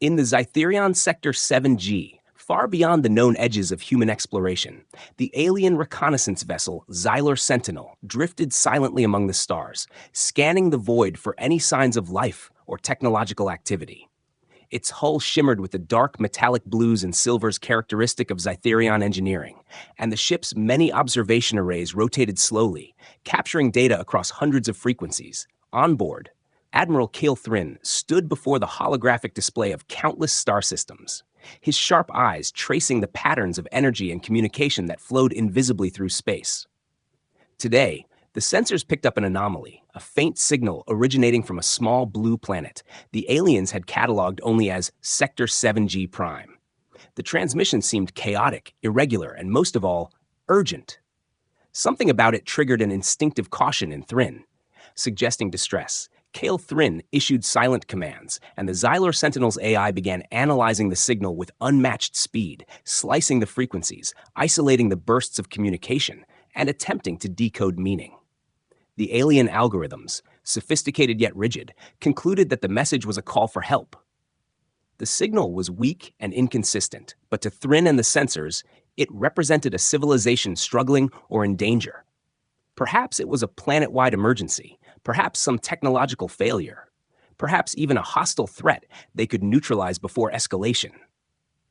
In the Zytherion Sector 7G, far beyond the known edges of human exploration, the alien reconnaissance vessel Xylor Sentinel drifted silently among the stars, scanning the void for any signs of life or technological activity. Its hull shimmered with the dark metallic blues and silvers characteristic of Zytherion engineering, and the ship's many observation arrays rotated slowly, capturing data across hundreds of frequencies. On board, Admiral Cale Thrin stood before the holographic display of countless star systems, his sharp eyes tracing the patterns of energy and communication that flowed invisibly through space. Today, the sensors picked up an anomaly, a faint signal originating from a small blue planet the aliens had cataloged only as Sector 7G Prime. The transmission seemed chaotic, irregular, and most of all, urgent. Something about it triggered an instinctive caution in Thrin, suggesting distress. Cale Thrin issued silent commands, and the Xylor Sentinel's AI began analyzing the signal with unmatched speed, slicing the frequencies, isolating the bursts of communication, and attempting to decode meaning. The alien algorithms, sophisticated yet rigid, concluded that the message was a call for help. The signal was weak and inconsistent, but to Thrin and the sensors, it represented a civilization struggling or in danger. Perhaps it was a planet-wide emergency, perhaps some technological failure, perhaps even a hostile threat they could neutralize before escalation.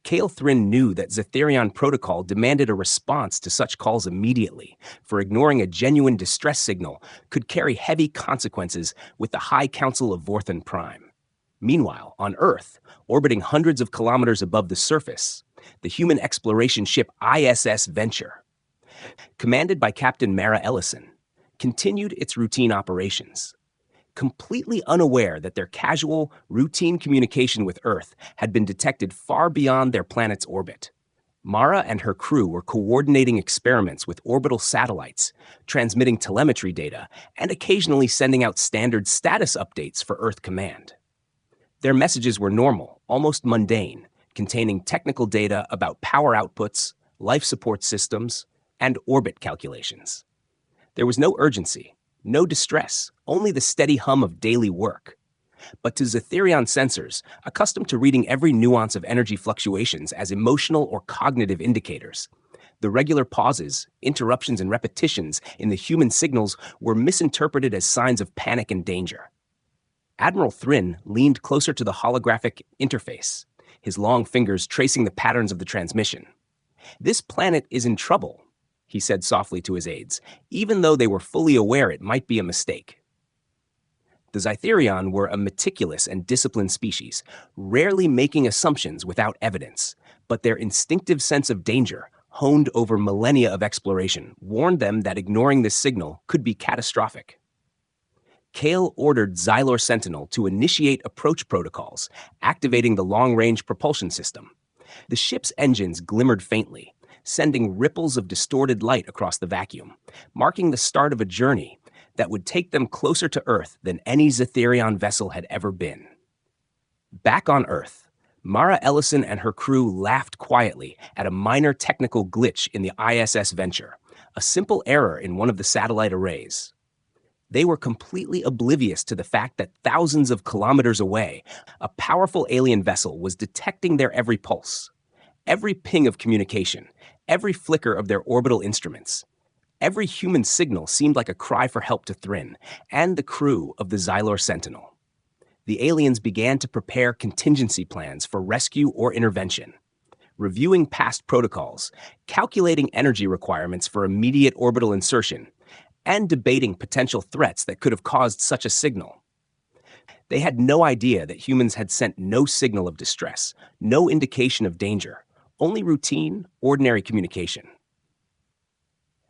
Cale Thrin knew that Zytherion protocol demanded a response to such calls immediately, for ignoring a genuine distress signal could carry heavy consequences with the High Council of Vorthan Prime. Meanwhile, on Earth, orbiting hundreds of kilometers above the surface, the human exploration ship ISS Venture, commanded by Captain Mara Ellison, continued its routine operations. Completely unaware that their casual, routine communication with Earth had been detected far beyond their planet's orbit, Mara and her crew were coordinating experiments with orbital satellites, transmitting telemetry data, and occasionally sending out standard status updates for Earth Command. Their messages were normal, almost mundane, containing technical data about power outputs, life support systems, and orbit calculations. There was no urgency, no distress, only the steady hum of daily work. But to Zytherion sensors, accustomed to reading every nuance of energy fluctuations as emotional or cognitive indicators, the regular pauses, interruptions, and repetitions in the human signals were misinterpreted as signs of panic and danger. Admiral Thrin leaned closer to the holographic interface, his long fingers tracing the patterns of the transmission. "This planet is in trouble," he said softly to his aides, even though they were fully aware it might be a mistake. The Zytherion were a meticulous and disciplined species, rarely making assumptions without evidence, but their instinctive sense of danger, honed over millennia of exploration, warned them that ignoring this signal could be catastrophic. Cale ordered Xylor Sentinel to initiate approach protocols, activating the long-range propulsion system. The ship's engines glimmered faintly, sending ripples of distorted light across the vacuum, marking the start of a journey that would take them closer to Earth than any Zytherion vessel had ever been. Back on Earth, Mara Ellison and her crew laughed quietly at a minor technical glitch in the ISS Venture, a simple error in one of the satellite arrays. They were completely oblivious to the fact that thousands of kilometers away, a powerful alien vessel was detecting their every pulse, every ping of communication, every flicker of their orbital instruments. Every human signal seemed like a cry for help to Thrin and the crew of the Xylor Sentinel. The aliens began to prepare contingency plans for rescue or intervention, reviewing past protocols, calculating energy requirements for immediate orbital insertion, and debating potential threats that could have caused such a signal. They had no idea that humans had sent no signal of distress, no indication of danger, only routine, ordinary communication.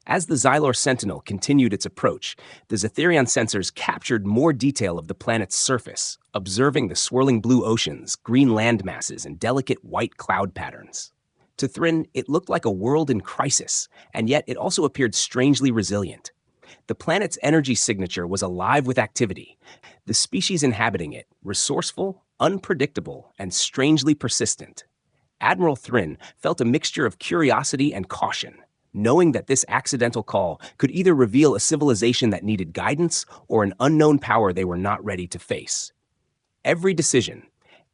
As the Xylor Sentinel continued its approach, the Zytherion sensors captured more detail of the planet's surface, observing the swirling blue oceans, green land masses, and delicate white cloud patterns. To Thrin, it looked like a world in crisis, and yet it also appeared strangely resilient. The planet's energy signature was alive with activity, the species inhabiting it resourceful, unpredictable, and strangely persistent. Admiral Thrin felt a mixture of curiosity and caution, knowing that this accidental call could either reveal a civilization that needed guidance or an unknown power they were not ready to face. Every decision,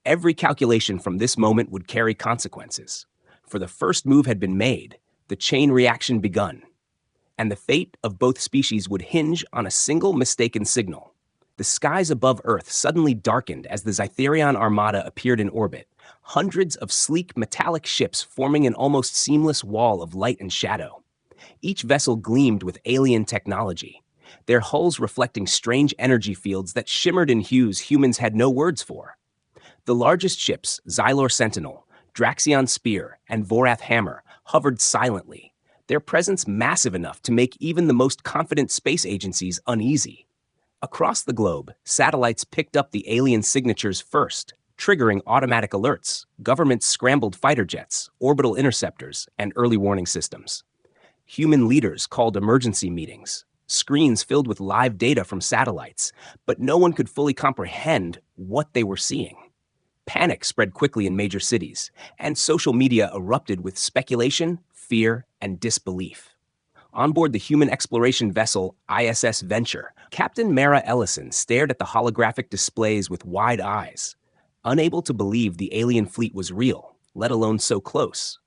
Every calculation from this moment would carry consequences. For the first move had been made, the chain reaction begun, and the fate of both species would hinge on a single mistaken signal. The skies above Earth suddenly darkened as the Zytherion Armada appeared in orbit, hundreds of sleek metallic ships forming an almost seamless wall of light and shadow. Each vessel gleamed with alien technology, their hulls reflecting strange energy fields that shimmered in hues humans had no words for. The largest ships, Xylor Sentinel, Draxion Spear, and Vorath Hammer, hovered silently, their presence massive enough to make even the most confident space agencies uneasy. Across the globe, satellites picked up the alien signatures first, triggering automatic alerts. Governments scrambled fighter jets, orbital interceptors, and early warning systems. Human leaders called emergency meetings, screens filled with live data from satellites, but no one could fully comprehend what they were seeing. Panic spread quickly in major cities, and social media erupted with speculation, fear, and disbelief. On board the human exploration vessel ISS Venture, Captain Mara Ellison stared at the holographic displays with wide eyes, unable to believe the alien fleet was real, let alone so close.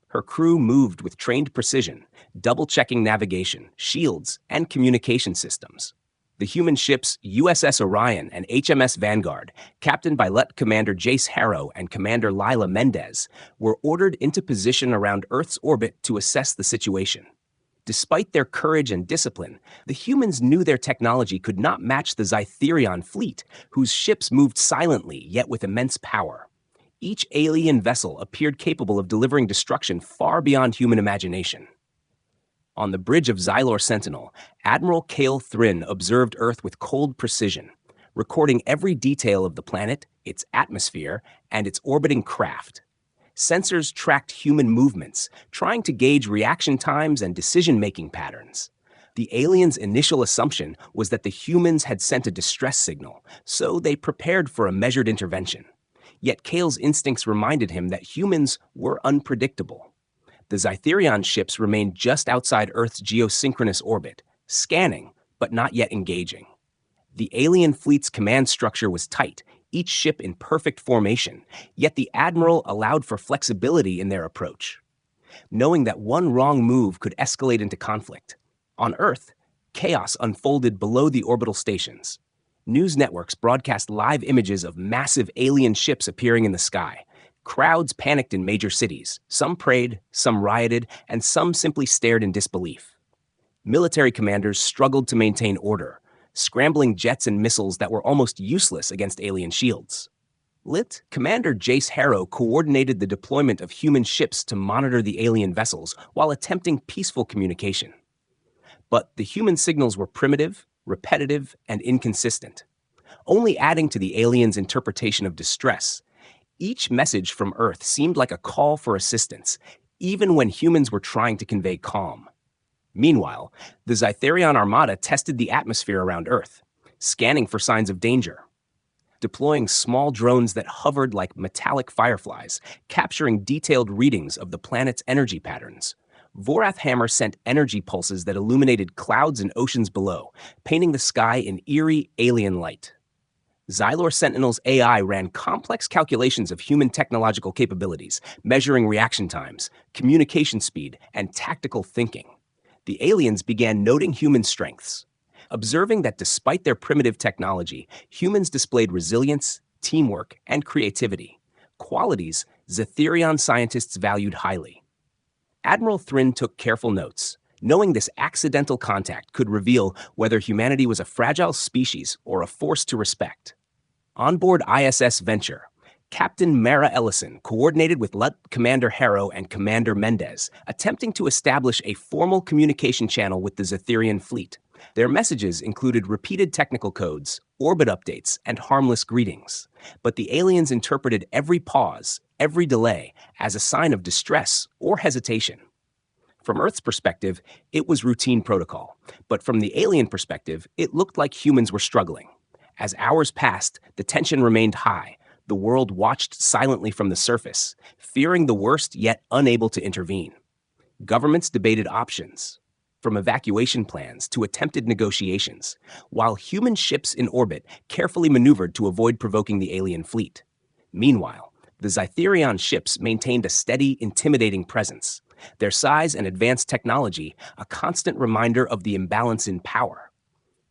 Her crew moved with trained precision, double-checking navigation, shields, and communication systems. The human ships USS Orion and HMS Vanguard, captained by Lieutenant Commander Jace Harrow and Commander Lila Mendez, were ordered into position around Earth's orbit to assess the situation. Despite their courage and discipline, the humans knew their technology could not match the Zytherion fleet, whose ships moved silently yet with immense power. Each alien vessel appeared capable of delivering destruction far beyond human imagination. On the bridge of Xylor Sentinel, Admiral Cale Thrin observed Earth with cold precision, recording every detail of the planet, its atmosphere, and its orbiting craft. Sensors tracked human movements, trying to gauge reaction times and decision-making patterns. The aliens' initial assumption was that the humans had sent a distress signal, so they prepared for a measured intervention. Yet Cale's instincts reminded him that humans were unpredictable. The Zytherion ships remained just outside Earth's geosynchronous orbit, scanning, but not yet engaging. The alien fleet's command structure was tight, each ship in perfect formation, yet the Admiral allowed for flexibility in their approach, knowing that one wrong move could escalate into conflict. On Earth, chaos unfolded below the orbital stations. News networks broadcast live images of massive alien ships appearing in the sky. Crowds panicked in major cities. Some prayed, some rioted, and some simply stared in disbelief. Military commanders struggled to maintain order, scrambling jets and missiles that were almost useless against alien shields. Lit. Commander Jace Harrow coordinated the deployment of human ships to monitor the alien vessels while attempting peaceful communication. But the human signals were primitive, repetitive, and inconsistent, only adding to the aliens' interpretation of distress. Each message from Earth seemed like a call for assistance, even when humans were trying to convey calm. Meanwhile, the Zytherion Armada tested the atmosphere around Earth, scanning for signs of danger. Deploying small drones that hovered like metallic fireflies, capturing detailed readings of the planet's energy patterns. Vorath Hammer sent energy pulses that illuminated clouds and oceans below, painting the sky in eerie alien light. Xylor Sentinel's AI ran complex calculations of human technological capabilities, measuring reaction times, communication speed, and tactical thinking. The aliens began noting human strengths, observing that despite their primitive technology, humans displayed resilience, teamwork, and creativity, qualities Zytherion scientists valued highly. Admiral Thrin took careful notes, knowing this accidental contact could reveal whether humanity was a fragile species or a force to respect. On board ISS Venture, Captain Mara Ellison coordinated with Lieutenant Commander Harrow and Commander Mendez, attempting to establish a formal communication channel with the Zytherion fleet. Their messages included repeated technical codes, orbit updates, and harmless greetings. But the aliens interpreted every pause, every delay, as a sign of distress or hesitation. From Earth's perspective, it was routine protocol. But from the alien perspective, it looked like humans were struggling. As hours passed, the tension remained high. The world watched silently from the surface, fearing the worst yet unable to intervene. Governments debated options, from evacuation plans to attempted negotiations, while human ships in orbit carefully maneuvered to avoid provoking the alien fleet. Meanwhile, the Zytherion ships maintained a steady, intimidating presence, their size and advanced technology a constant reminder of the imbalance in power.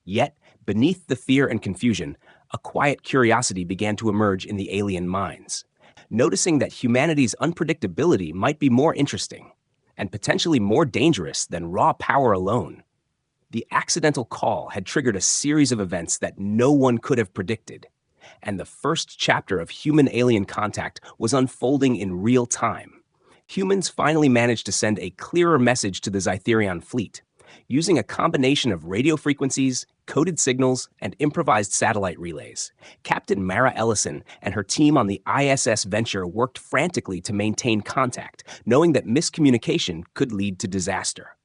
Yet, beneath the fear and confusion, a quiet curiosity began to emerge in the alien minds, noticing that humanity's unpredictability might be more interesting and potentially more dangerous than raw power alone. The accidental call had triggered a series of events that no one could have predicted, and the first chapter of human-alien contact was unfolding in real time. Humans finally managed to send a clearer message to the Zytherion fleet, using a combination of radio frequencies, coded signals, and improvised satellite relays. Captain Mara Ellison and her team on the ISS Venture worked frantically to maintain contact, knowing that miscommunication could lead to disaster.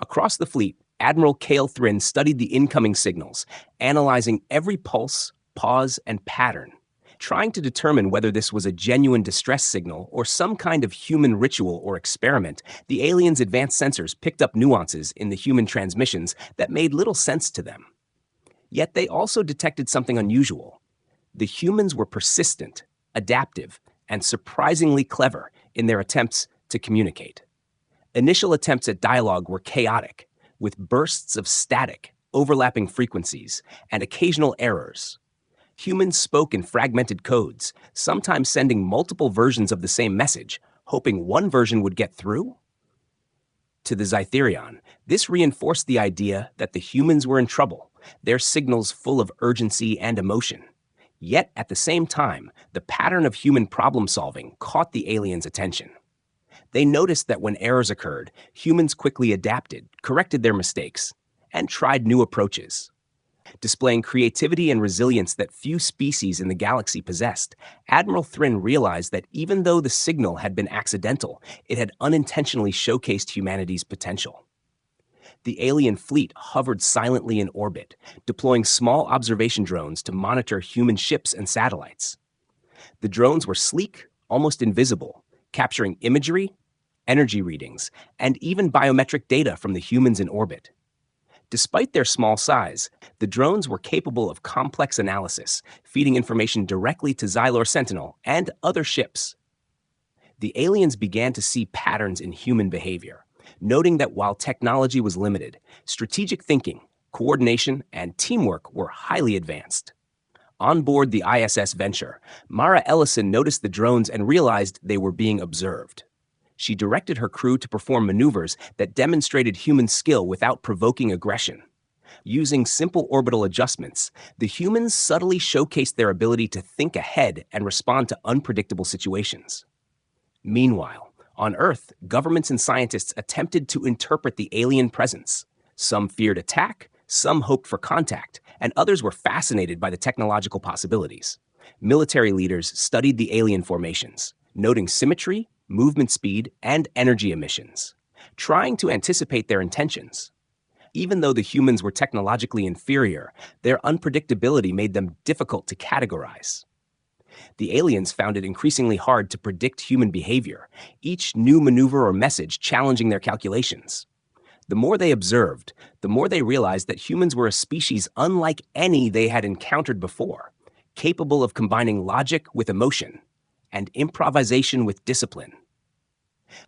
Across the fleet, Admiral Cale Thrin studied the incoming signals, analyzing every pulse, pause, and pattern. Trying to determine whether this was a genuine distress signal or some kind of human ritual or experiment, the aliens' advanced sensors picked up nuances in the human transmissions that made little sense to them. Yet they also detected something unusual. The humans were persistent, adaptive, and surprisingly clever in their attempts to communicate. Initial attempts at dialogue were chaotic, with bursts of static, overlapping frequencies, and occasional errors. Humans spoke in fragmented codes, sometimes sending multiple versions of the same message, hoping one version would get through. To the Zytherion, this reinforced the idea that the humans were in trouble, their signals full of urgency and emotion. Yet, at the same time, the pattern of human problem-solving caught the aliens' attention. They noticed that when errors occurred, humans quickly adapted, corrected their mistakes, and tried new approaches. Displaying creativity and resilience that few species in the galaxy possessed, Admiral Thrin realized that even though the signal had been accidental, it had unintentionally showcased humanity's potential. The alien fleet hovered silently in orbit, deploying small observation drones to monitor human ships and satellites. The drones were sleek, almost invisible, capturing imagery, energy readings, and even biometric data from the humans in orbit. Despite their small size, the drones were capable of complex analysis, feeding information directly to Xylor Sentinel and other ships. The aliens began to see patterns in human behavior, noting that while technology was limited, strategic thinking, coordination, and teamwork were highly advanced. On board the ISS Venture, Mara Ellison noticed the drones and realized they were being observed. She directed her crew to perform maneuvers that demonstrated human skill without provoking aggression. Using simple orbital adjustments, the humans subtly showcased their ability to think ahead and respond to unpredictable situations. Meanwhile, on Earth, governments and scientists attempted to interpret the alien presence. Some feared attack, some hoped for contact, and others were fascinated by the technological possibilities. Military leaders studied the alien formations, noting symmetry, movement speed, and energy emissions, trying to anticipate their intentions. Even though the humans were technologically inferior, their unpredictability made them difficult to categorize. The aliens found it increasingly hard to predict human behavior, each new maneuver or message challenging their calculations. The more they observed, the more they realized that humans were a species unlike any they had encountered before, capable of combining logic with emotion and improvisation with discipline.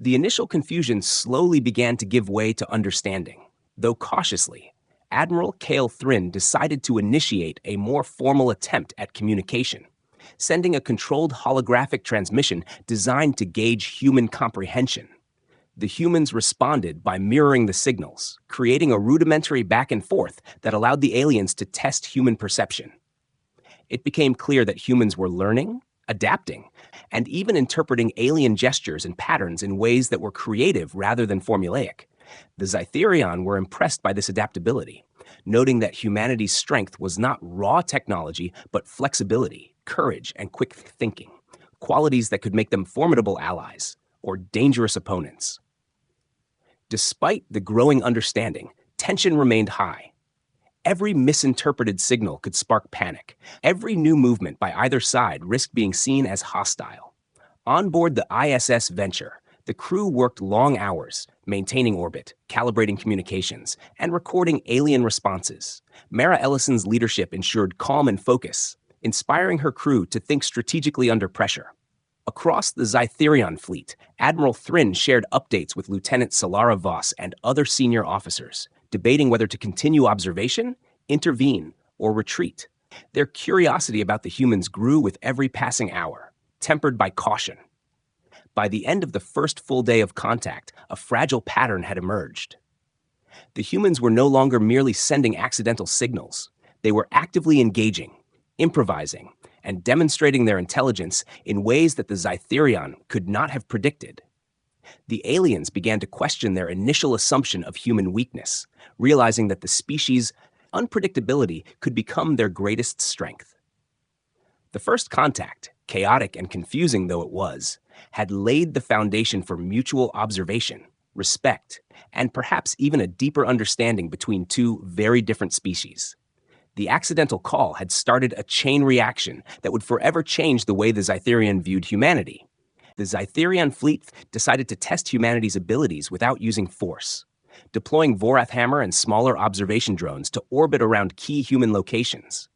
The initial confusion slowly began to give way to understanding. Though cautiously, Admiral Cale Thrin decided to initiate a more formal attempt at communication, sending a controlled holographic transmission designed to gauge human comprehension. The humans responded by mirroring the signals, creating a rudimentary back and forth that allowed the aliens to test human perception. It became clear that humans were learning, adapting, and even interpreting alien gestures and patterns in ways that were creative rather than formulaic. The Zytherion were impressed by this adaptability, noting that humanity's strength was not raw technology, but flexibility, courage, and quick thinking, qualities that could make them formidable allies or dangerous opponents. Despite the growing understanding, tension remained high. Every misinterpreted signal could spark panic. Every new movement by either side risked being seen as hostile. On board the ISS Venture, the crew worked long hours, maintaining orbit, calibrating communications, and recording alien responses. Mara Ellison's leadership ensured calm and focus, inspiring her crew to think strategically under pressure. Across the Zytherion fleet, Admiral Thrin shared updates with Lieutenant Solara Voss and other senior officers, debating whether to continue observation, intervene, or retreat. Their curiosity about the humans grew with every passing hour, tempered by caution. By the end of the first full day of contact, a fragile pattern had emerged. The humans were no longer merely sending accidental signals. They were actively engaging, improvising, and demonstrating their intelligence in ways that the Zytherion could not have predicted. The aliens began to question their initial assumption of human weakness, realizing that the species' unpredictability could become their greatest strength. The first contact, chaotic and confusing though it was, had laid the foundation for mutual observation, respect, and perhaps even a deeper understanding between two very different species. The accidental call had started a chain reaction that would forever change the way the Zytherion viewed humanity. The Zytherion fleet decided to test humanity's abilities without using force, deploying Vorath Hammer and smaller observation drones to orbit around key human locations.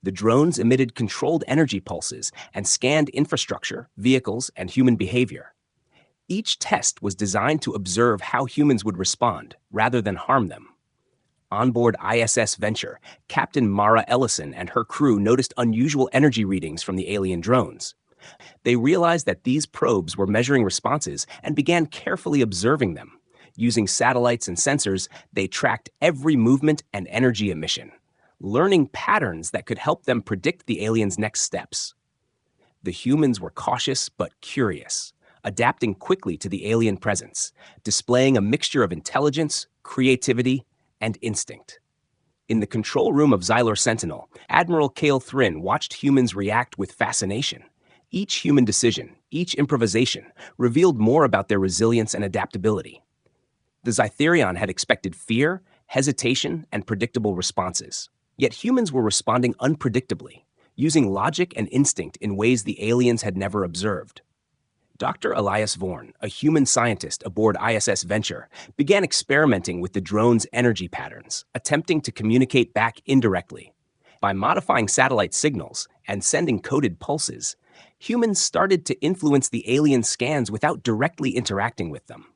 The drones emitted controlled energy pulses and scanned infrastructure, vehicles, and human behavior. Each test was designed to observe how humans would respond, rather than harm them. Onboard ISS Venture, Captain Mara Ellison and her crew noticed unusual energy readings from the alien drones. They realized that these probes were measuring responses and began carefully observing them. Using satellites and sensors, they tracked every movement and energy emission, learning patterns that could help them predict the aliens' next steps. The humans were cautious but curious, adapting quickly to the alien presence, displaying a mixture of intelligence, creativity, and instinct. In the control room of Xylor Sentinel, Admiral Cale Thrin watched humans react with fascination. Each human decision, each improvisation, revealed more about their resilience and adaptability. The Zytherion had expected fear, hesitation, and predictable responses. Yet humans were responding unpredictably, using logic and instinct in ways the aliens had never observed. Dr. Elias Vorn, a human scientist aboard ISS Venture, began experimenting with the drone's energy patterns, attempting to communicate back indirectly. By modifying satellite signals and sending coded pulses, humans started to influence the alien scans without directly interacting with them.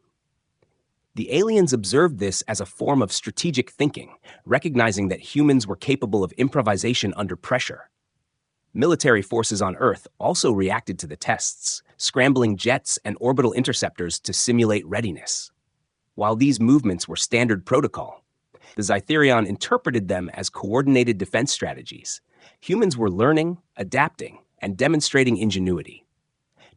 The aliens observed this as a form of strategic thinking, recognizing that humans were capable of improvisation under pressure. Military forces on Earth also reacted to the tests, scrambling jets and orbital interceptors to simulate readiness. While these movements were standard protocol, the Zytherion interpreted them as coordinated defense strategies. Humans were learning, adapting, and demonstrating ingenuity.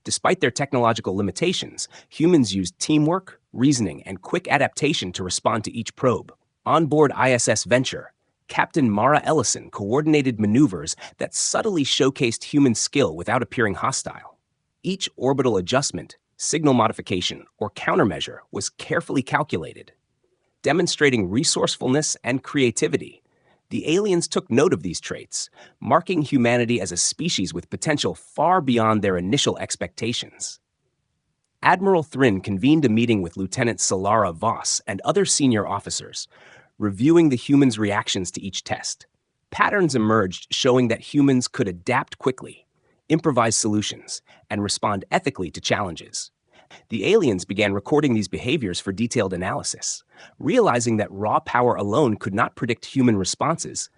Despite their technological limitations, humans used teamwork, reasoning, and quick adaptation to respond to each probe. Onboard ISS Venture, Captain Mara Ellison coordinated maneuvers that subtly showcased human skill without appearing hostile. Each orbital adjustment, signal modification, or countermeasure was carefully calculated. Demonstrating resourcefulness and creativity, the aliens took note of these traits, marking humanity as a species with potential far beyond their initial expectations. Admiral Thrin convened a meeting with Lieutenant Solara Voss and other senior officers, reviewing the humans' reactions to each test. Patterns emerged showing that humans could adapt quickly, improvise solutions, and respond ethically to challenges. The aliens began recording these behaviors for detailed analysis. Realizing that raw power alone could not predict human responses,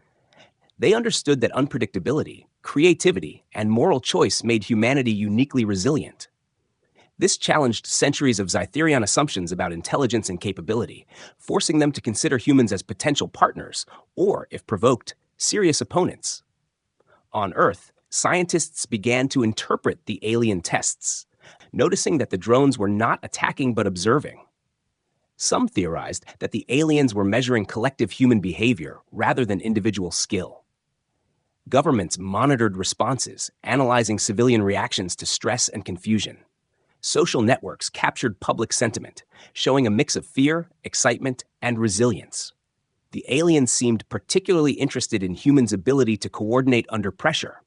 they understood that unpredictability, creativity, and moral choice made humanity uniquely resilient. This challenged centuries of Zytherion assumptions about intelligence and capability, forcing them to consider humans as potential partners, or, if provoked, serious opponents. On Earth, scientists began to interpret the alien tests, noticing that the drones were not attacking but observing. Some theorized that the aliens were measuring collective human behavior rather than individual skill. Governments monitored responses, analyzing civilian reactions to stress and confusion. Social networks captured public sentiment, showing a mix of fear, excitement, and resilience. The aliens seemed particularly interested in humans' ability to coordinate under pressure.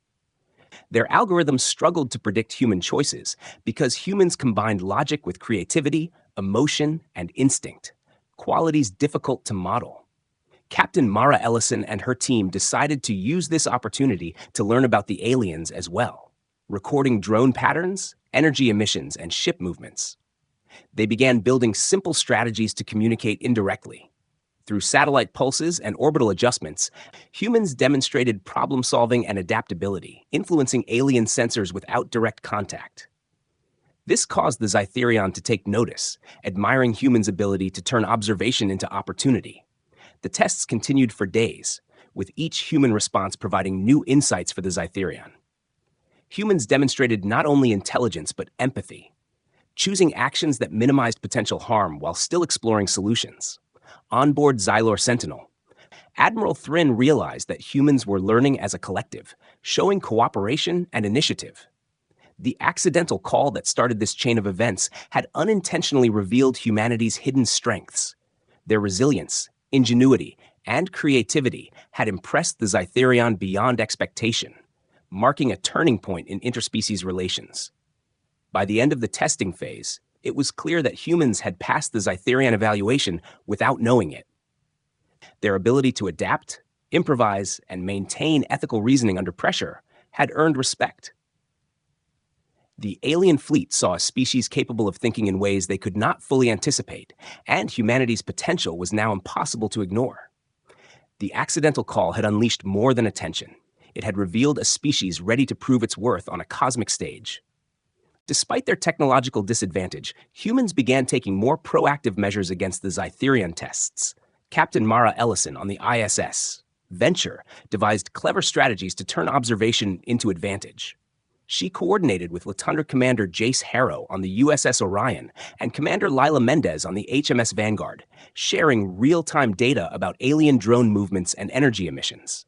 Their algorithms struggled to predict human choices because humans combined logic with creativity, emotion, and instinct, qualities difficult to model. Captain Mara Ellison and her team decided to use this opportunity to learn about the aliens as well, recording drone patterns, energy emissions, and ship movements. They began building simple strategies to communicate indirectly. Through satellite pulses and orbital adjustments, humans demonstrated problem-solving and adaptability, influencing alien sensors without direct contact. This caused the Zytherion to take notice, admiring humans' ability to turn observation into opportunity. The tests continued for days, with each human response providing new insights for the Zytherion. Humans demonstrated not only intelligence but empathy, choosing actions that minimized potential harm while still exploring solutions. Onboard Xylor Sentinel, Admiral Thrin realized that humans were learning as a collective, showing cooperation and initiative. The accidental call that started this chain of events had unintentionally revealed humanity's hidden strengths. Their resilience, ingenuity, and creativity had impressed the Zytherion beyond expectation, marking a turning point in interspecies relations. By the end of the testing phase, it was clear that humans had passed the Zytherion evaluation without knowing it. Their ability to adapt, improvise, and maintain ethical reasoning under pressure had earned respect. The alien fleet saw a species capable of thinking in ways they could not fully anticipate, and humanity's potential was now impossible to ignore. The accidental call had unleashed more than attention. It had revealed a species ready to prove its worth on a cosmic stage. Despite their technological disadvantage, humans began taking more proactive measures against the Zytherion tests. Captain Mara Ellison on the ISS, Venture, devised clever strategies to turn observation into advantage. She coordinated with Lieutenant Commander Jace Harrow on the USS Orion and Commander Lila Mendez on the HMS Vanguard, sharing real-time data about alien drone movements and energy emissions.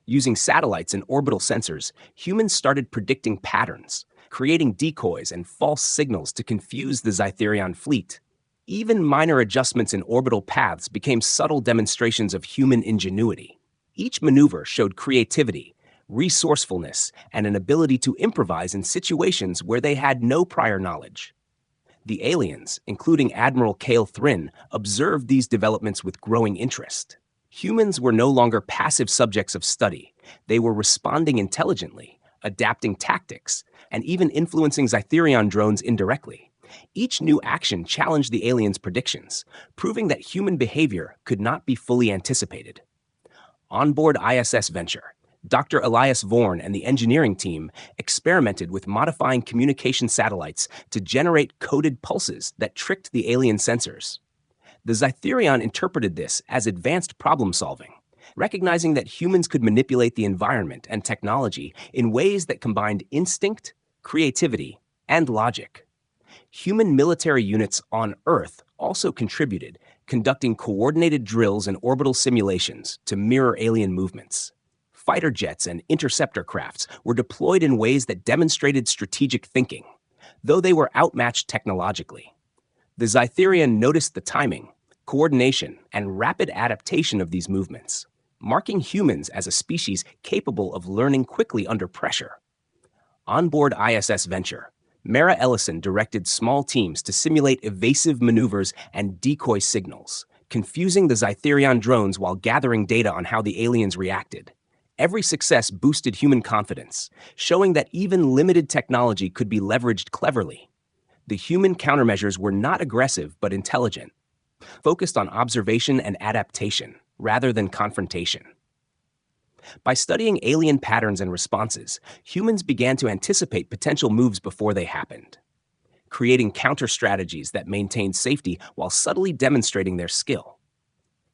Using satellites and orbital sensors, humans started predicting patterns, creating decoys and false signals to confuse the Zytherion fleet. Even minor adjustments in orbital paths became subtle demonstrations of human ingenuity. Each maneuver showed creativity, resourcefulness, and an ability to improvise in situations where they had no prior knowledge. The aliens, including Admiral Cale Thrin, observed these developments with growing interest. Humans were no longer passive subjects of study. They were responding intelligently, adapting tactics, and even influencing Zytherion drones indirectly. Each new action challenged the aliens' predictions, proving that human behavior could not be fully anticipated. Onboard ISS Venture, Dr. Elias Vorn and the engineering team experimented with modifying communication satellites to generate coded pulses that tricked the alien sensors. The Zytherion interpreted this as advanced problem-solving, recognizing that humans could manipulate the environment and technology in ways that combined instinct, creativity, and logic. Human military units on Earth also contributed, conducting coordinated drills and orbital simulations to mirror alien movements. Fighter jets and interceptor crafts were deployed in ways that demonstrated strategic thinking, though they were outmatched technologically. The Zytherion noticed the timing, coordination, and rapid adaptation of these movements, marking humans as a species capable of learning quickly under pressure. Onboard ISS Venture, Mara Ellison directed small teams to simulate evasive maneuvers and decoy signals, confusing the Zytherion drones while gathering data on how the aliens reacted. Every success boosted human confidence, showing that even limited technology could be leveraged cleverly. The human countermeasures were not aggressive but intelligent, focused on observation and adaptation rather than confrontation. By studying alien patterns and responses, humans began to anticipate potential moves before they happened, creating counter-strategies that maintained safety while subtly demonstrating their skill.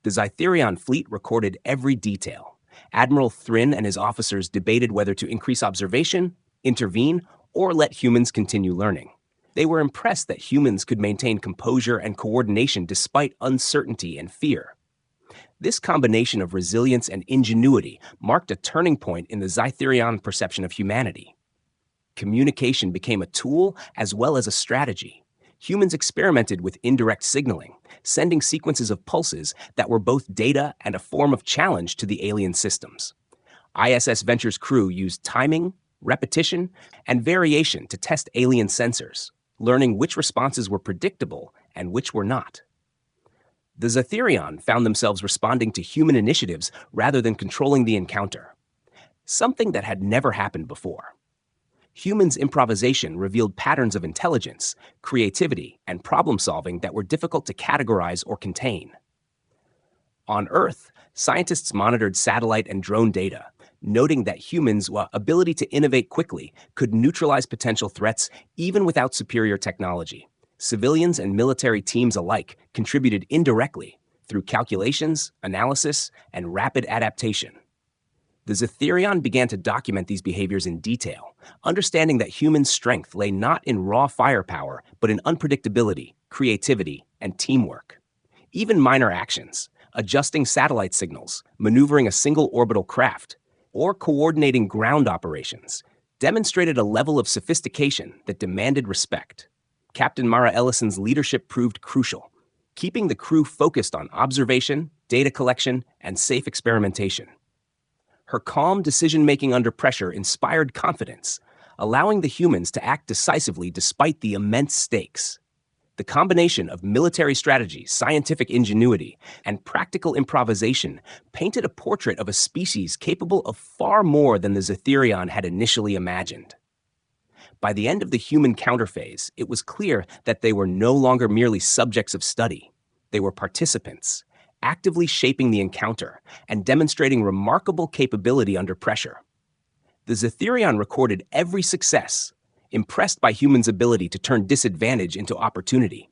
The Zytherion fleet recorded every detail. Admiral Thrin and his officers debated whether to increase observation, intervene, or let humans continue learning. They were impressed that humans could maintain composure and coordination despite uncertainty and fear. This combination of resilience and ingenuity marked a turning point in the Zytherion perception of humanity. Communication became a tool as well as a strategy. Humans experimented with indirect signaling, sending sequences of pulses that were both data and a form of challenge to the alien systems. ISS Venture's crew used timing, repetition, and variation to test alien sensors, learning which responses were predictable and which were not. The Zetherion found themselves responding to human initiatives rather than controlling the encounter, something that had never happened before. Humans' improvisation revealed patterns of intelligence, creativity, and problem-solving that were difficult to categorize or contain. On Earth, scientists monitored satellite and drone data, noting that humans' ability to innovate quickly could neutralize potential threats even without superior technology. Civilians and military teams alike contributed indirectly through calculations, analysis, and rapid adaptation. The Zetherion began to document these behaviors in detail, understanding that human strength lay not in raw firepower, but in unpredictability, creativity, and teamwork. Even minor actions, adjusting satellite signals, maneuvering a single orbital craft, or coordinating ground operations, demonstrated a level of sophistication that demanded respect. Captain Mara Ellison's leadership proved crucial, keeping the crew focused on observation, data collection, and safe experimentation. Her calm decision-making under pressure inspired confidence, allowing the humans to act decisively despite the immense stakes. The combination of military strategy, scientific ingenuity, and practical improvisation painted a portrait of a species capable of far more than the Zetherion had initially imagined. By the end of the human counterphase, it was clear that they were no longer merely subjects of study. They were participants, actively shaping the encounter and demonstrating remarkable capability under pressure. The Zetherion recorded every success, impressed by humans' ability to turn disadvantage into opportunity.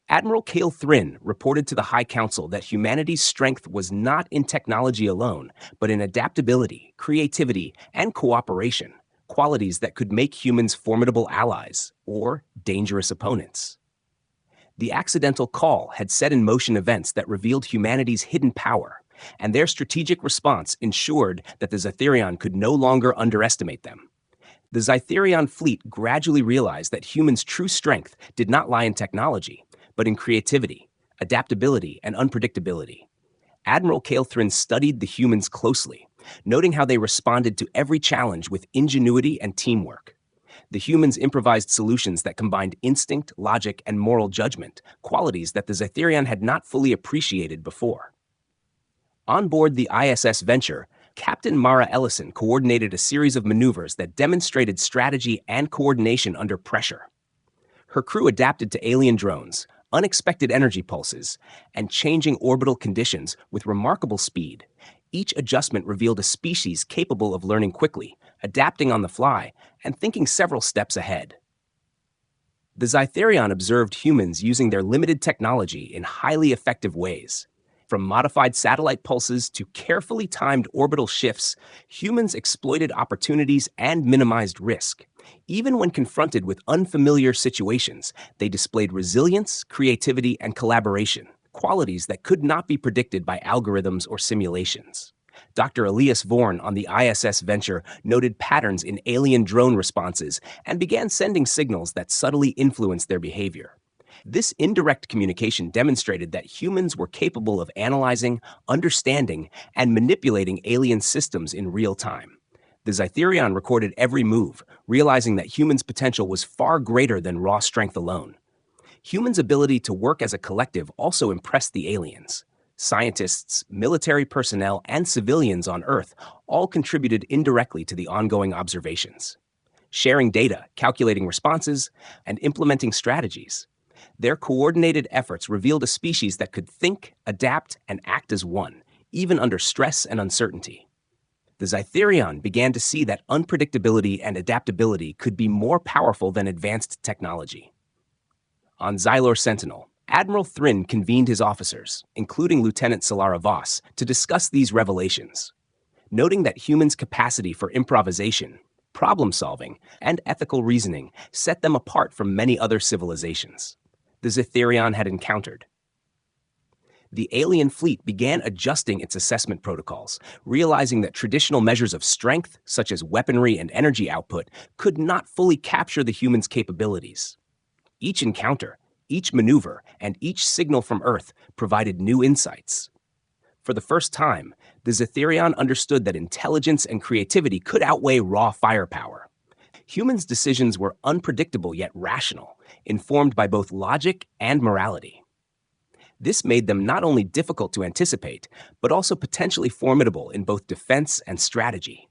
Admiral Cale Thrin reported to the High Council that humanity's strength was not in technology alone, but in adaptability, creativity, and cooperation, qualities that could make humans formidable allies or dangerous opponents. The accidental call had set in motion events that revealed humanity's hidden power, and their strategic response ensured that the Zetherion could no longer underestimate them. The Zetherion fleet gradually realized that humans' true strength did not lie in technology, but in creativity, adaptability, and unpredictability. Admiral Cale Thrin studied the humans closely, noting how they responded to every challenge with ingenuity and teamwork. The humans improvised solutions that combined instinct, logic, and moral judgment, qualities that the Zetherion had not fully appreciated before. On board the ISS Venture, Captain Mara Ellison coordinated a series of maneuvers that demonstrated strategy and coordination under pressure. Her crew adapted to alien drones, unexpected energy pulses, and changing orbital conditions with remarkable speed. Each adjustment revealed a species capable of learning quickly, adapting on the fly, and thinking several steps ahead. The Zetherion observed humans using their limited technology in highly effective ways. From modified satellite pulses to carefully timed orbital shifts, humans exploited opportunities and minimized risk. Even when confronted with unfamiliar situations, they displayed resilience, creativity, and collaboration, qualities that could not be predicted by algorithms or simulations. Dr. Elias Vorn on the ISS Venture noted patterns in alien drone responses and began sending signals that subtly influenced their behavior. This indirect communication demonstrated that humans were capable of analyzing, understanding, and manipulating alien systems in real time. The Zetherion recorded every move, realizing that humans' potential was far greater than raw strength alone. Humans' ability to work as a collective also impressed the aliens. Scientists, military personnel, and civilians on Earth all contributed indirectly to the ongoing observations, sharing data, calculating responses, and implementing strategies. Their coordinated efforts revealed a species that could think, adapt, and act as one, even under stress and uncertainty. The Zetherion began to see that unpredictability and adaptability could be more powerful than advanced technology. On Xylor Sentinel, Admiral Thrin convened his officers, including Lieutenant Solara Voss, to discuss these revelations. Noting that humans' capacity for improvisation, problem-solving, and ethical reasoning set them apart from many other civilizations the Zetherion had encountered. The alien fleet began adjusting its assessment protocols, realizing that traditional measures of strength, such as weaponry and energy output, could not fully capture the humans' capabilities. Each encounter, each maneuver, and each signal from Earth provided new insights. For the first time, the Zetherion understood that intelligence and creativity could outweigh raw firepower. Humans' decisions were unpredictable yet rational, informed by both logic and morality. This made them not only difficult to anticipate, but also potentially formidable in both defense and strategy.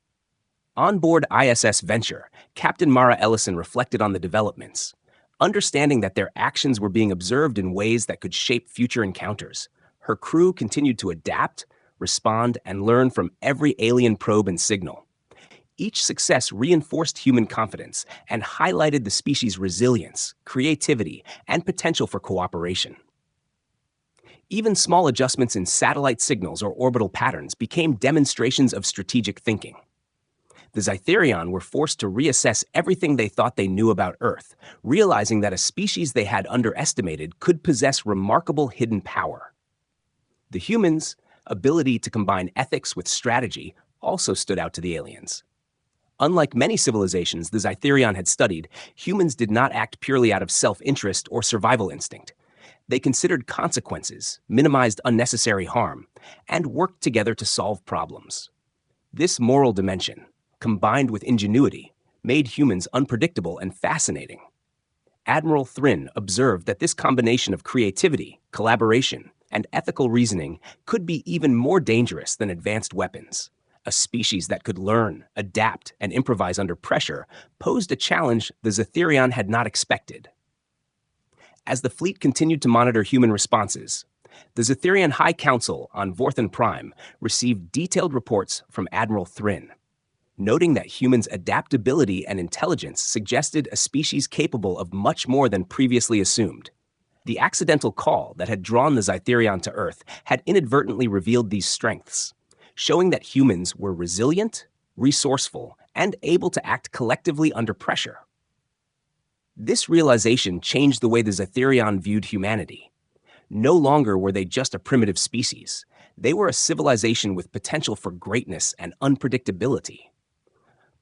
On board ISS Venture, Captain Mara Ellison reflected on the developments. Understanding that their actions were being observed in ways that could shape future encounters, her crew continued to adapt, respond, and learn from every alien probe and signal. Each success reinforced human confidence and highlighted the species' resilience, creativity, and potential for cooperation. Even small adjustments in satellite signals or orbital patterns became demonstrations of strategic thinking. The Zytherion were forced to reassess everything they thought they knew about Earth, realizing that a species they had underestimated could possess remarkable hidden power. The humans' ability to combine ethics with strategy also stood out to the aliens. Unlike many civilizations the Zytherion had studied, humans did not act purely out of self-interest or survival instinct. They considered consequences, minimized unnecessary harm, and worked together to solve problems. This moral dimension, combined with ingenuity, made humans unpredictable and fascinating. Admiral Thrin observed that this combination of creativity, collaboration, and ethical reasoning could be even more dangerous than advanced weapons. A species that could learn, adapt, and improvise under pressure posed a challenge the Zytherion had not expected. As the fleet continued to monitor human responses, the Zytherion High Council on Vorthan Prime received detailed reports from Admiral Thrin, noting that humans' adaptability and intelligence suggested a species capable of much more than previously assumed. The accidental call that had drawn the Zytherion to Earth had inadvertently revealed these strengths, showing that humans were resilient, resourceful, and able to act collectively under pressure. This realization changed the way the Zytherion viewed humanity. No longer were they just a primitive species. They were a civilization with potential for greatness and unpredictability.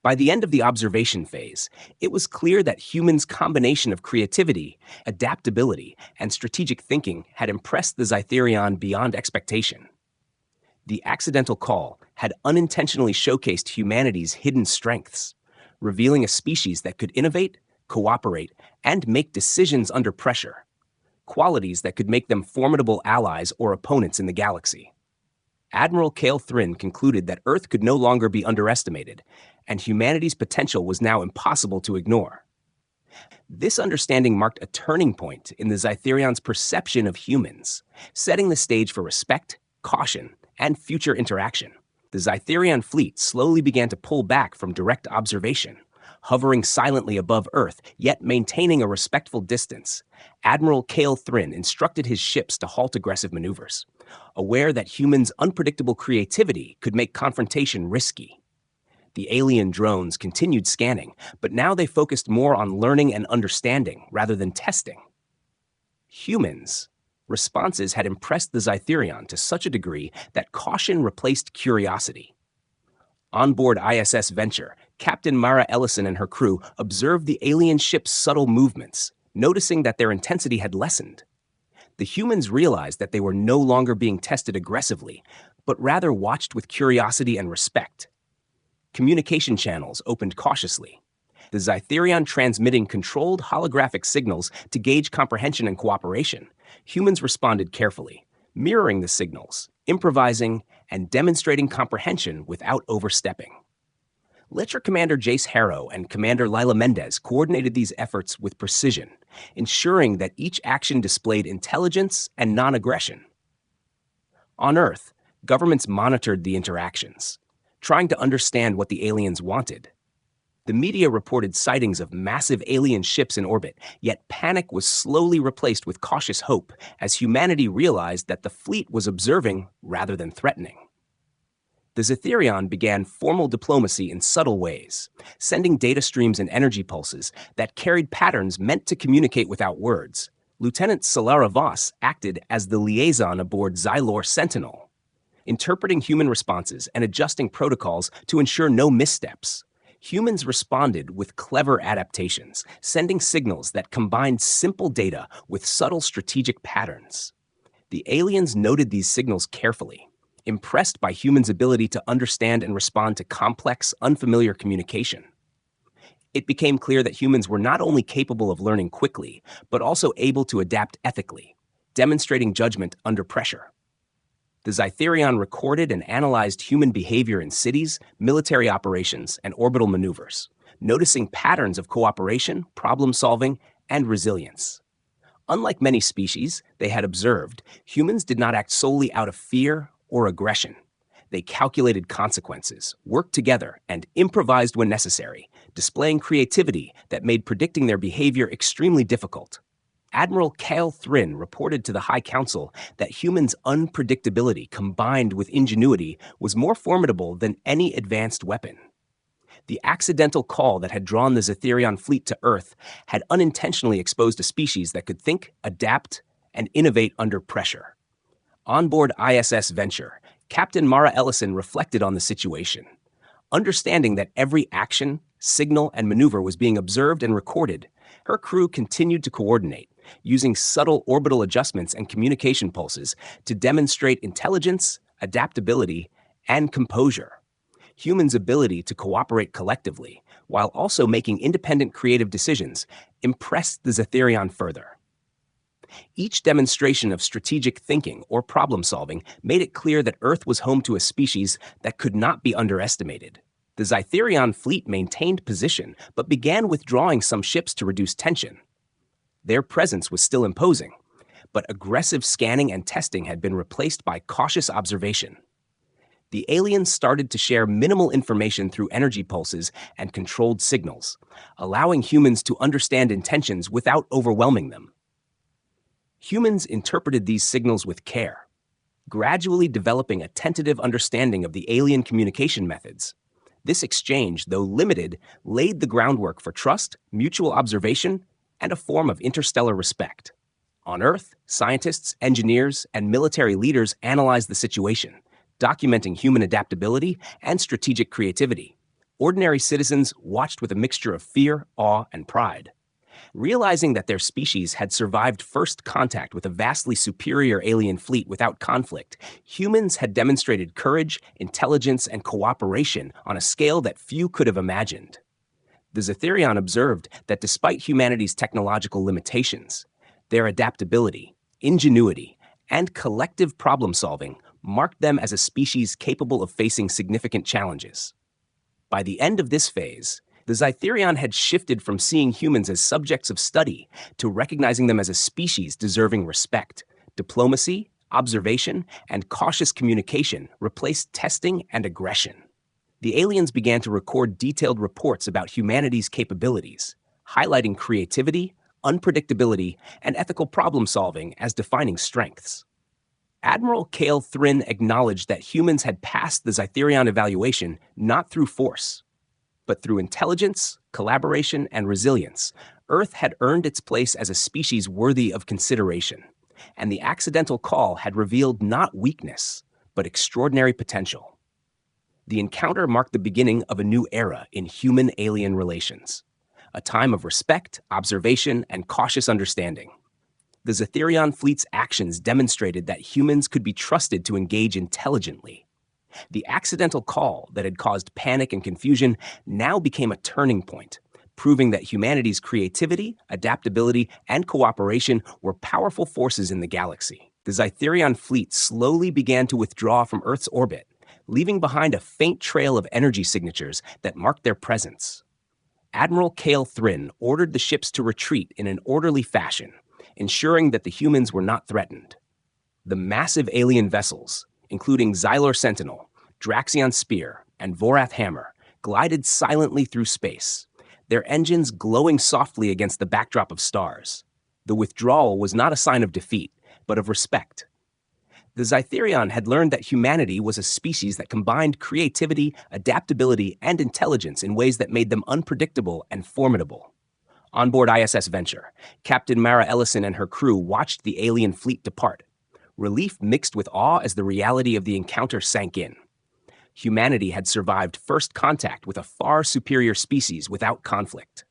By the end of the observation phase, it was clear that humans' combination of creativity, adaptability, and strategic thinking had impressed the Zytherion beyond expectation. The accidental call had unintentionally showcased humanity's hidden strengths, revealing a species that could innovate, cooperate, and make decisions under pressure, qualities that could make them formidable allies or opponents in the galaxy. Admiral Cale Thrin concluded that Earth could no longer be underestimated, and humanity's potential was now impossible to ignore. This understanding marked a turning point in the Zytherion's perception of humans, setting the stage for respect, caution, and future interaction. The Zytherion fleet slowly began to pull back from direct observation, hovering silently above Earth, yet maintaining a respectful distance. Admiral Cale Thrin instructed his ships to halt aggressive maneuvers, aware that humans' unpredictable creativity could make confrontation risky. The alien drones continued scanning, but now they focused more on learning and understanding rather than testing. Humans' responses had impressed the Zytherion to such a degree that caution replaced curiosity. On board ISS Venture, Captain Mara Ellison and her crew observed the alien ship's subtle movements, noticing that their intensity had lessened. The humans realized that they were no longer being tested aggressively, but rather watched with curiosity and respect. Communication channels opened cautiously, the Zytherion transmitting controlled holographic signals to gauge comprehension and cooperation. Humans responded carefully, mirroring the signals, improvising, and demonstrating comprehension without overstepping. Letter Commander Jace Harrow and Commander Lila Mendez coordinated these efforts with precision, ensuring that each action displayed intelligence and non-aggression. On Earth, governments monitored the interactions, trying to understand what the aliens wanted. The media reported sightings of massive alien ships in orbit, yet panic was slowly replaced with cautious hope as humanity realized that the fleet was observing rather than threatening. The Zytherion began formal diplomacy in subtle ways, sending data streams and energy pulses that carried patterns meant to communicate without words. Lieutenant Solara Voss acted as the liaison aboard Xylor Sentinel, interpreting human responses and adjusting protocols to ensure no missteps. Humans responded with clever adaptations, sending signals that combined simple data with subtle strategic patterns. The aliens noted these signals carefully, impressed by humans' ability to understand and respond to complex, unfamiliar communication. It became clear that humans were not only capable of learning quickly, but also able to adapt ethically, demonstrating judgment under pressure. The Zytherion recorded and analyzed human behavior in cities, military operations, and orbital maneuvers, noticing patterns of cooperation, problem-solving, and resilience. Unlike many species they had observed, humans did not act solely out of fear or aggression. They calculated consequences, worked together, and improvised when necessary, displaying creativity that made predicting their behavior extremely difficult. Admiral Cale Thrin reported to the High Council that humans' unpredictability combined with ingenuity was more formidable than any advanced weapon. The accidental call that had drawn the Zytherion fleet to Earth had unintentionally exposed a species that could think, adapt, and innovate under pressure. On board ISS Venture, Captain Mara Ellison reflected on the situation. Understanding that every action, signal, and maneuver was being observed and recorded, her crew continued to coordinate, using subtle orbital adjustments and communication pulses to demonstrate intelligence, adaptability, and composure. Humans' ability to cooperate collectively, while also making independent creative decisions, impressed the Zytherion further. Each demonstration of strategic thinking or problem-solving made it clear that Earth was home to a species that could not be underestimated. The Zytherion fleet maintained position, but began withdrawing some ships to reduce tension. Their presence was still imposing, but aggressive scanning and testing had been replaced by cautious observation. The aliens started to share minimal information through energy pulses and controlled signals, allowing humans to understand intentions without overwhelming them. Humans interpreted these signals with care, gradually developing a tentative understanding of the alien communication methods. This exchange, though limited, laid the groundwork for trust, mutual observation, and a form of interstellar respect. On Earth, scientists, engineers, and military leaders analyzed the situation, documenting human adaptability and strategic creativity. Ordinary citizens watched with a mixture of fear, awe, and pride. Realizing that their species had survived first contact with a vastly superior alien fleet without conflict, humans had demonstrated courage, intelligence, and cooperation on a scale that few could have imagined. The Zytherion observed that despite humanity's technological limitations, their adaptability, ingenuity, and collective problem-solving marked them as a species capable of facing significant challenges. By the end of this phase, the Zytherion had shifted from seeing humans as subjects of study to recognizing them as a species deserving respect. Diplomacy, observation, and cautious communication replaced testing and aggression. The aliens began to record detailed reports about humanity's capabilities, highlighting creativity, unpredictability, and ethical problem-solving as defining strengths. Admiral Cale Thrin acknowledged that humans had passed the Zytherion evaluation not through force, but through intelligence, collaboration, and resilience. Earth had earned its place as a species worthy of consideration, and the accidental call had revealed not weakness, but extraordinary potential. The encounter marked the beginning of a new era in human-alien relations, a time of respect, observation, and cautious understanding. The Zytherion fleet's actions demonstrated that humans could be trusted to engage intelligently. The accidental call that had caused panic and confusion now became a turning point, proving that humanity's creativity, adaptability, and cooperation were powerful forces in the galaxy. The Zytherion fleet slowly began to withdraw from Earth's orbit, leaving behind a faint trail of energy signatures that marked their presence. Admiral Cale Thrin ordered the ships to retreat in an orderly fashion, ensuring that the humans were not threatened. The massive alien vessels, including Xylor Sentinel, Draxion Spear, and Vorath Hammer, glided silently through space, their engines glowing softly against the backdrop of stars. The withdrawal was not a sign of defeat, but of respect. The Zytherion had learned that humanity was a species that combined creativity, adaptability, and intelligence in ways that made them unpredictable and formidable. On board ISS Venture, Captain Mara Ellison and her crew watched the alien fleet depart, relief mixed with awe as the reality of the encounter sank in. Humanity had survived first contact with a far superior species without conflict.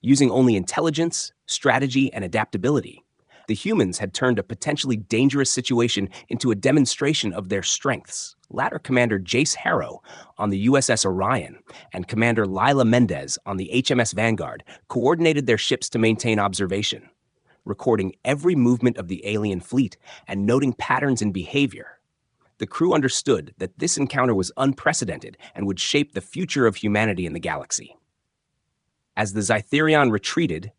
Using only intelligence, strategy, and adaptability, the humans had turned a potentially dangerous situation into a demonstration of their strengths. Latter Commander Jace Harrow on the USS Orion and Commander Lila Mendez on the HMS Vanguard coordinated their ships to maintain observation. recording every movement of the alien fleet and noting patterns in behavior. The crew understood that this encounter was unprecedented and would shape the future of humanity in the galaxy. As the Zytherion retreated,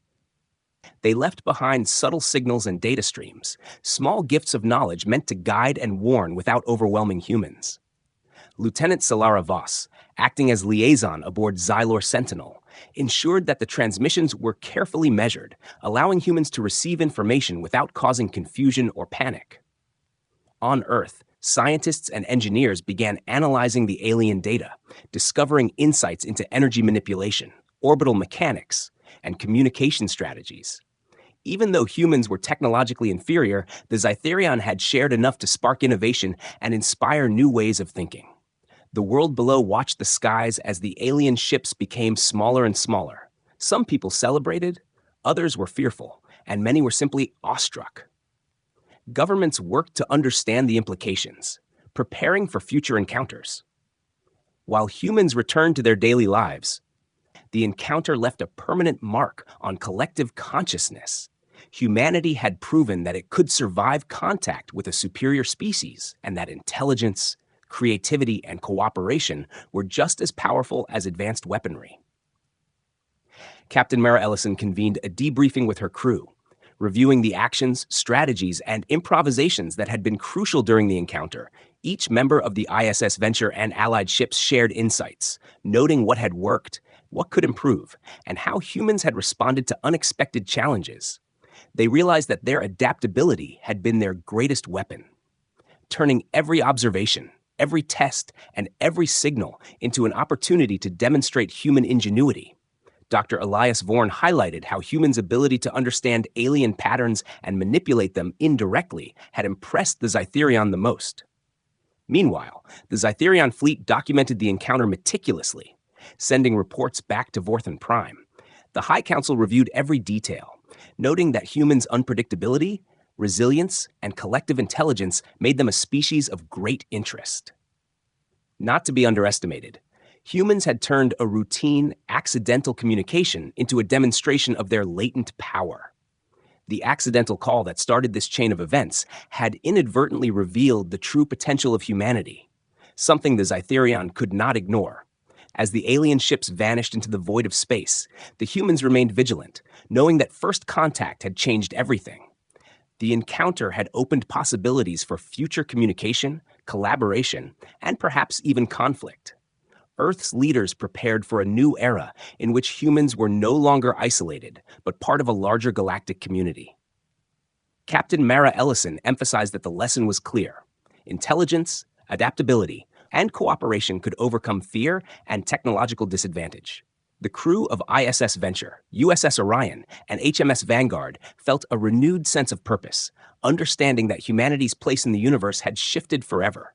they left behind subtle signals and data streams, small gifts of knowledge meant to guide and warn without overwhelming humans. Lieutenant Solara Voss, acting as liaison aboard Xylor Sentinel, ensured that the transmissions were carefully measured, allowing humans to receive information without causing confusion or panic. On Earth, scientists and engineers began analyzing the alien data, discovering insights into energy manipulation, orbital mechanics, and communication strategies. Even though humans were technologically inferior, the Zytherion had shared enough to spark innovation and inspire new ways of thinking. The world below watched the skies as the alien ships became smaller and smaller. Some people celebrated, others were fearful, and many were simply awestruck. Governments worked to understand the implications, preparing for future encounters. While humans returned to their daily lives, the encounter left a permanent mark on collective consciousness. Humanity had proven that it could survive contact with a superior species, and that intelligence, creativity, and cooperation were just as powerful as advanced weaponry. Captain Mara Ellison convened a debriefing with her crew, reviewing the actions, strategies, and improvisations that had been crucial during the encounter. Each member of the ISS Venture and allied ships shared insights, noting what had worked, what could improve, and how humans had responded to unexpected challenges. They realized that their adaptability had been their greatest weapon, turning every observation, every test, and every signal into an opportunity to demonstrate human ingenuity. Dr. Elias Vorn highlighted how humans' ability to understand alien patterns and manipulate them indirectly had impressed the Zytherion the most. Meanwhile, the Zytherion fleet documented the encounter meticulously, sending reports back to Vorthan Prime. The High Council reviewed every detail, noting that humans' unpredictability, resilience, and collective intelligence made them a species of great interest. Not to be underestimated, humans had turned a routine, accidental communication into a demonstration of their latent power. The accidental call that started this chain of events had inadvertently revealed the true potential of humanity, something the Zytherion could not ignore. As the alien ships vanished into the void of space, the humans remained vigilant, knowing that first contact had changed everything. The encounter had opened possibilities for future communication, collaboration, and perhaps even conflict. Earth's leaders prepared for a new era in which humans were no longer isolated, but part of a larger galactic community. Captain Mara Ellison emphasized that the lesson was clear. Intelligence, adaptability, and cooperation could overcome fear and technological disadvantage. The crew of ISS Venture, USS Orion, and HMS Vanguard felt a renewed sense of purpose, understanding that humanity's place in the universe had shifted forever.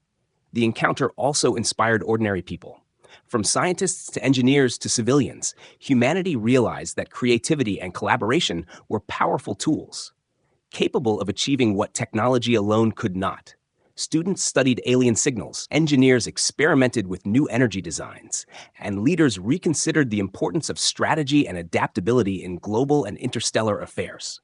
The encounter also inspired ordinary people. From scientists to engineers to civilians, humanity realized that creativity and collaboration were powerful tools, capable of achieving what technology alone could not. Students studied alien signals, engineers experimented with new energy designs, and leaders reconsidered the importance of strategy and adaptability in global and interstellar affairs.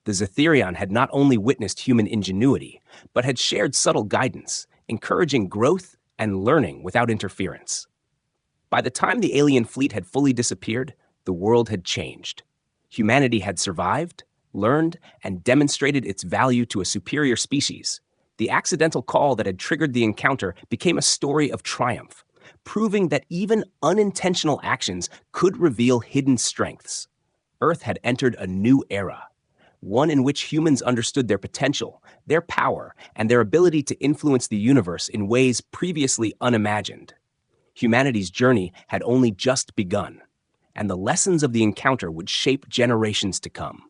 The Zytherion had not only witnessed human ingenuity, but had shared subtle guidance, encouraging growth and learning without interference. By the time the alien fleet had fully disappeared, the world had changed. Humanity had survived, learned, and demonstrated its value to a superior species. The accidental call that had triggered the encounter became a story of triumph, proving that even unintentional actions could reveal hidden strengths. Earth had entered a new era, one in which humans understood their potential, their power, and their ability to influence the universe in ways previously unimagined. Humanity's journey had only just begun, and the lessons of the encounter would shape generations to come.